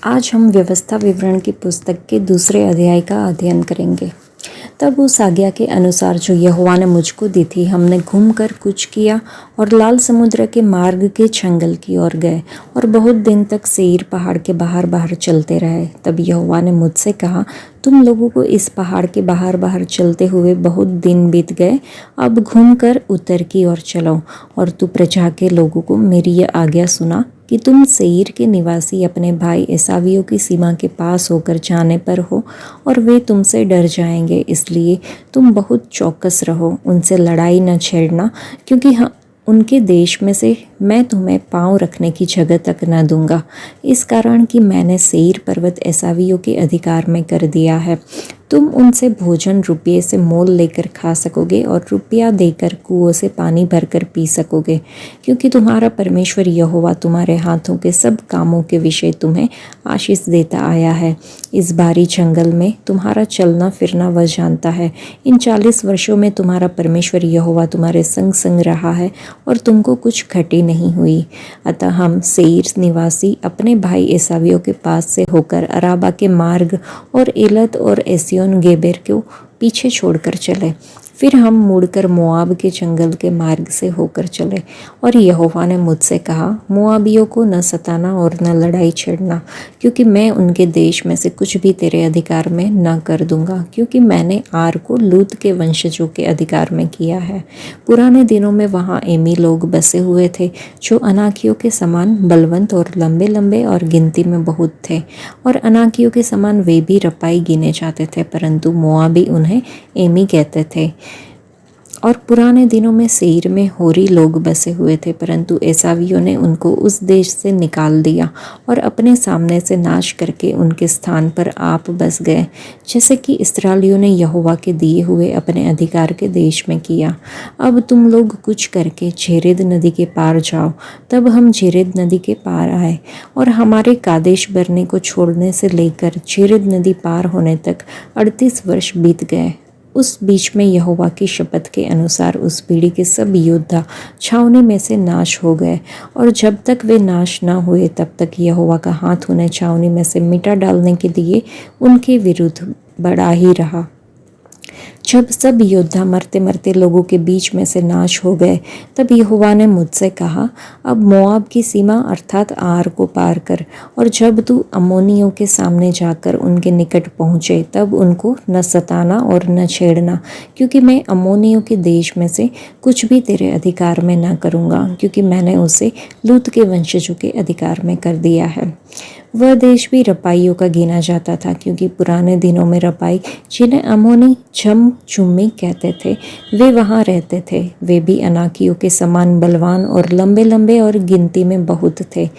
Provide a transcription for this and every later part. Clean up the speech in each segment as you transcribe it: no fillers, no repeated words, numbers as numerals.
आज हम व्यवस्था विवरण की पुस्तक के दूसरे अध्याय का अध्ययन करेंगे। तब उस आज्ञा के अनुसार जो यहोवा ने मुझको दी थी, हमने घूमकर कूच किया और लाल समुद्र के मार्ग के जंगल की ओर गए और बहुत दिन तक सेईर पहाड़ के बाहर बाहर चलते रहे। तब यहोवा ने मुझसे कहा, तुम लोगों को इस पहाड़ के बाहर बाहर चलते हुए बहुत दिन बीत गए, अब घूमकर उत्तर की ओर चलो। और तू प्रजा के लोगों को मेरी यह आज्ञा सुना कि तुम सेईर के निवासी अपने भाई एसावियों की सीमा के पास होकर जाने पर हो और वे तुमसे डर जाएंगे, इसलिए तुम बहुत चौकस रहो, उनसे लड़ाई न छेड़ना, क्योंकि उनके देश में से मैं तुम्हें पाँव रखने की जगह तक न दूंगा, इस कारण कि मैंने सेईर पर्वत एसावियों के अधिकार में कर दिया है। तुम उनसे भोजन रुपये से मोल लेकर खा सकोगे और रुपया देकर कुओं से पानी भरकर पी सकोगे, क्योंकि तुम्हारा परमेश्वर यहोवा तुम्हारे हाथों के सब कामों के विषय तुम्हें आशीष देता आया है। इस भारी जंगल में तुम्हारा चलना फिरना वह जानता है। इन 40 वर्षों में तुम्हारा परमेश्वर यहोवा तुम्हारे संग संग रहा है और तुमको कुछ घटी नहीं हुई। अतः हम सेईर निवासी अपने भाई एसावियों के पास से होकर अराबा के मार्ग और एलत और एसियोन गेबेर को पीछे छोड़कर चले। फिर हम मुड़कर मोआब के जंगल के मार्ग से होकर चले। और यहोवा ने मुझसे कहा, मोआबियों को न सताना और न लड़ाई छेड़ना, क्योंकि मैं उनके देश में से कुछ भी तेरे अधिकार में न कर दूंगा, क्योंकि मैंने आर को लूत के वंशजों के अधिकार में किया है। पुराने दिनों में वहाँ एमी लोग बसे हुए थे, जो अनाकियों के समान बलवंत और लंबे लंबे और गिनती में बहुत थे, और अनाकियों के समान वे भी रपाई गिने जाते थे, परंतु मोआबी उन्हें एमी कहते थे। और पुराने दिनों में सेईर में होरी लोग बसे हुए थे, परंतु एसावियों ने उनको उस देश से निकाल दिया और अपने सामने से नाश करके उनके स्थान पर आप बस गए, जैसे कि इस्राएलियों ने यहोवा के दिए हुए अपने अधिकार के देश में किया। अब तुम लोग कुछ करके झेरेद नदी के पार जाओ। तब हम झेरेद नदी के पार आए, और हमारे कादेश बरने को छोड़ने से लेकर झेरेद नदी पार होने तक 38 वर्ष बीत गए। उस बीच में यहोवा की शपथ के अनुसार उस पीढ़ी के सब योद्धा छावनी में से नाश हो गए, और जब तक वे नाश न हुए तब तक यहोवा का हाथ उन्हें छावनी में से मिटा डालने के लिए उनके विरुद्ध बढ़ा ही रहा। जब सब योद्धा मरते मरते लोगों के बीच में से नाश हो गए, तब यहोवा ने मुझसे कहा, अब मोआब की सीमा अर्थात आर को पार कर, और जब तू अम्मोनियों के सामने जाकर उनके निकट पहुँचे, तब उनको न सताना और न छेड़ना, क्योंकि मैं अम्मोनियों के देश में से कुछ भी तेरे अधिकार में न करूँगा, क्योंकि मैंने उसे लूत के वंशजों के अधिकार में कर दिया है। वह देश भी रपाइयों का गिना जाता था, क्योंकि पुराने दिनों में रपाई, जिन्हें अमोनी झम चुम्मी कहते थे, वे वहाँ रहते थे। वे भी अनाकियों के समान बलवान और लंबे लंबे और गिनती में बहुत थे,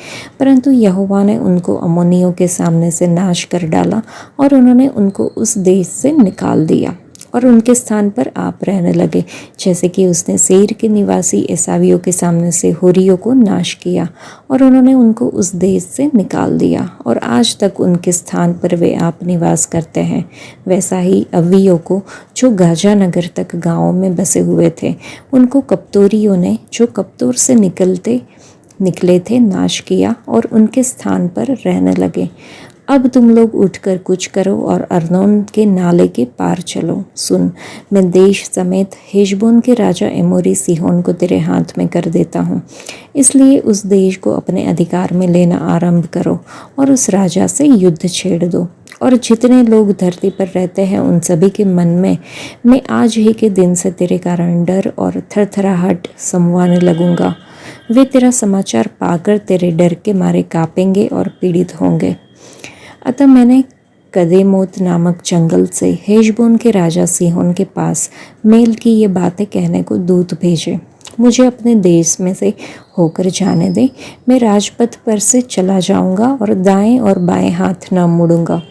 परंतु यहोवा ने उनको अमोनियों के सामने से नाश कर डाला, और उन्होंने उनको उस देश से निकाल दिया और उनके स्थान पर आप रहने लगे, जैसे कि उसने सेईर के निवासी एसावियों के सामने से होरियों को नाश किया, और उन्होंने उनको उस देश से निकाल दिया, और आज तक उनके स्थान पर वे आप निवास करते हैं। वैसा ही अव्वियों को, जो गाजा नगर तक गाँवों में बसे हुए थे, उनको कप्तोरियों ने, जो कप्तोर से निकले थे, नाश किया और उनके स्थान पर रहने लगे। अब तुम लोग उठकर कुछ करो और अर्नोन के नाले के पार चलो। सुन, मैं देश समेत हेशबोन के राजा एमोरी सीहोन को तेरे हाथ में कर देता हूँ, इसलिए उस देश को अपने अधिकार में लेना आरंभ करो और उस राजा से युद्ध छेड़ दो। और जितने लोग धरती पर रहते हैं उन सभी के मन में मैं आज ही के दिन से तेरे कारण डर और थरथराहट समवाने लगूंगा। वे तेरा समाचार पाकर तेरे डर के मारे कांपेंगे और पीड़ित होंगे। अतः मैंने कदेमोत नामक जंगल से हेशबोन के राजा सीहोन के पास मेल की ये बातें कहने को दूत भेजे, मुझे अपने देश में से होकर जाने दे। मैं राजपथ पर से चला जाऊंगा और दाएं और बाएं हाथ न मुड़ूंगा।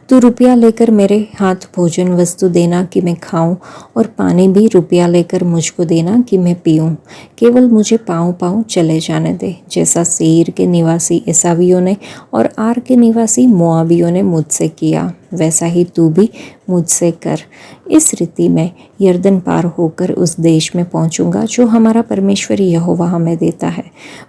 तू रुपया लेकर मेरे हाथ भोजन वस्तु देना कि मैं खाऊं, और पानी भी रुपया लेकर मुझको देना कि मैं पीऊं। केवल मुझे पाँव पाँव चले जाने दे, जैसा सेईर के निवासी एसावियों ने और आर के निवासी मोआबियों ने मुझसे किया। वैसा ही तू भी मुझसे कर। इस रीति मैं यरदन पार होकर उस देश में पहुंचूंगा जो हमारा परमेश्वर यहोवा हमें देता है।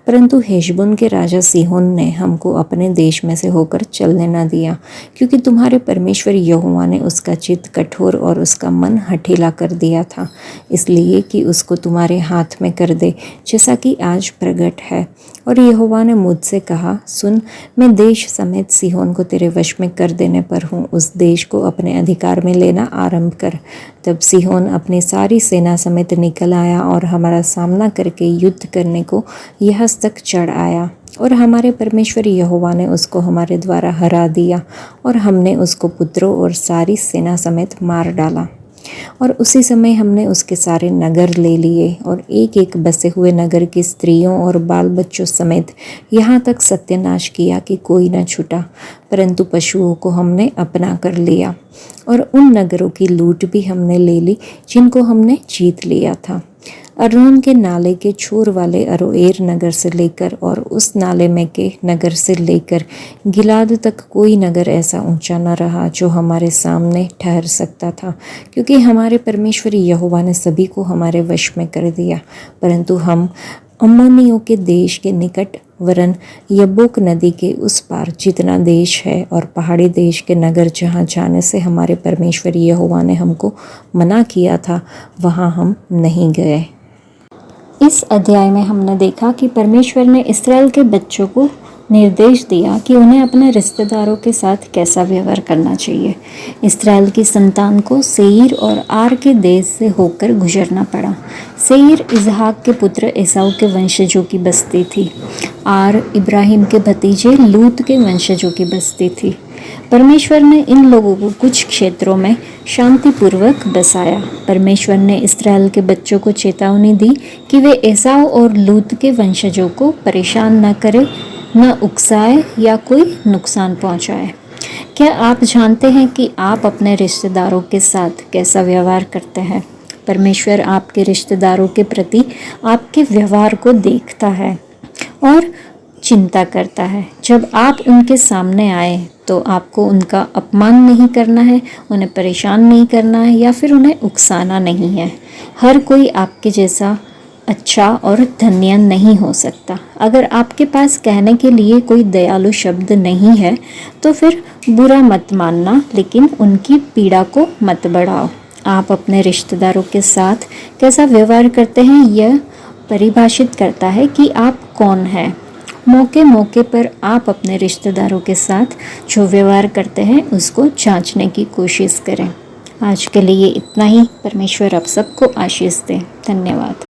परंतु हेशबोन के राजा सीहोन ने हमको अपने देश में से होकर चलने न दिया, क्योंकि तुम्हारे परमेश्वर यहोवा ने उसका चित्त कठोर और उसका मन हठीला कर दिया था, इसलिए कि उसको तुम्हारे हाथ में कर दे, जैसा कि आज प्रगट है। और यहोवा ने मुझसे कहा, सुन, मैं देश समेत सीहोन को तेरे वश में कर देने पर हूँ। उस देश को अपने अधिकार में लेना आरंभ कर। तब सीहोन अपनी सारी सेना समेत निकल आया और हमारा सामना करके युद्ध करने को यहस तक चढ़ आया, और हमारे परमेश्वर यहोवा ने उसको हमारे द्वारा हरा दिया, और हमने उसको पुत्रों और सारी सेना समेत मार डाला। और उसी समय हमने उसके सारे नगर ले लिए, और एक एक बसे हुए नगर की स्त्रियों और बाल बच्चों समेत यहाँ तक सत्यानाश किया कि कोई न छूटा, परंतु पशुओं को हमने अपना कर लिया। और उन नगरों की लूट भी हमने ले ली जिनको हमने जीत लिया था। अर्नोन के नाले के छोर वाले अरोएर नगर से लेकर और उस नाले में के नगर से लेकर गिलाद तक कोई नगर ऐसा ऊंचा न रहा जो हमारे सामने ठहर सकता था, क्योंकि हमारे परमेश्वर यहोवा ने सभी को हमारे वश में कर दिया। परंतु हम अम्मोनियों के देश के निकट वरन यब्बोक नदी के उस पार जितना देश है और पहाड़ी देश के नगर जहाँ जाने से हमारे परमेश्वर यहोवा ने हमको मना किया था, वहाँ हम नहीं गए। इस अध्याय में हमने देखा कि परमेश्वर ने इस्राएल के बच्चों को निर्देश दिया कि उन्हें अपने रिश्तेदारों के साथ कैसा व्यवहार करना चाहिए। इस्राएल की संतान को सेईर और आर के देश से होकर गुजरना पड़ा। सेईर इजहाक के पुत्र एसाव के वंशजों की बस्ती थी। आर इब्राहिम के भतीजे लूत के वंशजों की बस्ती थी। परमेश्वर ने इन लोगों को कुछ क्षेत्रों में शांतिपूर्वक बसाया। परमेश्वर ने इस्राएल के बच्चों को चेतावनी दी कि वे एसाव और लूत के वंशजों को परेशान न करें, न उकसाए या कोई नुकसान पहुंचाए। क्या आप जानते हैं कि आप अपने रिश्तेदारों के साथ कैसा व्यवहार करते हैं? परमेश्वर आपके रिश्तेदारों के प्रति आपके व्यवहार को देखता है और चिंता करता है। जब आप उनके सामने आए तो आपको उनका अपमान नहीं करना है, उन्हें परेशान नहीं करना है या फिर उन्हें उकसाना नहीं है। हर कोई आपके जैसा अच्छा और धन्य नहीं हो सकता। अगर आपके पास कहने के लिए कोई दयालु शब्द नहीं है तो फिर बुरा मत मानना, लेकिन उनकी पीड़ा को मत बढ़ाओ। आप अपने रिश्तेदारों के साथ कैसा व्यवहार करते हैं यह परिभाषित करता है कि आप कौन हैं। मौके मौके पर आप अपने रिश्तेदारों के साथ जो व्यवहार करते हैं उसको जांचने की कोशिश करें। आज के लिए इतना ही। परमेश्वर आप सबको आशीष दे। धन्यवाद।